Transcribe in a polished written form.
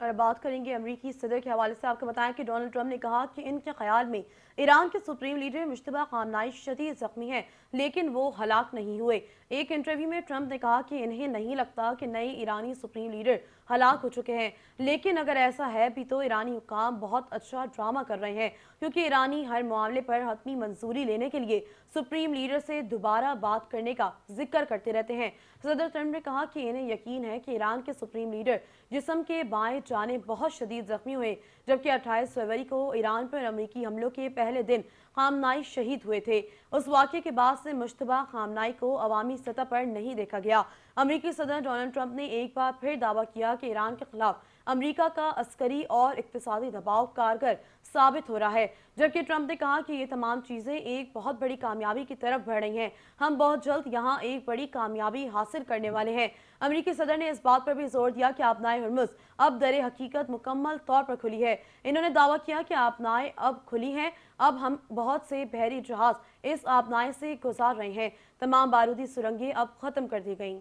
اور بات کریں گے امریکی صدر کے حوالے سے۔ آپ کو بتائیں کہ ڈونلڈ ٹرمپ نے کہا کہ ان کے خیال میں ایران کے سپریم لیڈر مشتبہ خامنائی شدید زخمی ہیں لیکن وہ ہلاک نہیں ہوئے۔ ایک انٹرویو میں ٹرمپ نے کہا کہ انہیں نہیں لگتا کہ نئے ایرانی سپریم لیڈر ہلاک ہو چکے ہیں، لیکن اگر ایسا ہے بھی تو ایرانی حکام بہت اچھا ڈرامہ کر رہے ہیں، کیونکہ ایرانی ہر معاملے پر حتمی منظوری لینے کے لیے سپریم لیڈر سے دوبارہ بات کرنے کا ذکر کرتے رہتے ہیں۔ صدر ٹرمپ نے کہا کہ انہیں یقین ہے کہ ایران کے سپریم لیڈر جسم کے بائیں جانب بہت شدید زخمی ہوئے، جبکہ 28 فروری کو ایران پر امریکی حملوں کے پہلے دن خامنائی شہید ہوئے تھے۔ اس واقعے کے بعد سے مشتبہ خامنائی کو عوامی سطح پر نہیں دیکھا گیا۔ امریکی صدر ڈونلڈ ٹرمپ نے ایک بار پھر دعویٰ کیا کہ ایران کے خلاف امریکہ کا عسکری اور اقتصادی دباؤ کارگر ثابت ہو رہا ہے، جبکہ ٹرمپ نے کہا کہ یہ تمام چیزیں ایک بہت بڑی کامیابی کی طرف بڑھ رہی ہیں، ہم بہت جلد یہاں ایک بڑی کامیابی حاصل کرنے والے ہیں۔ امریکی صدر نے اس بات پر بھی زور دیا کہ آبنائے ہرمز اب در حقیقت مکمل طور پر کھلی ہے۔ انہوں نے دعویٰ کیا کہ آبنائے اب کھلی ہیں، اب ہم بہت سے بحری جہاز اس آبنائے سے گزار رہے ہیں، تمام بارودی سرنگیں اب ختم کر دی گئیں۔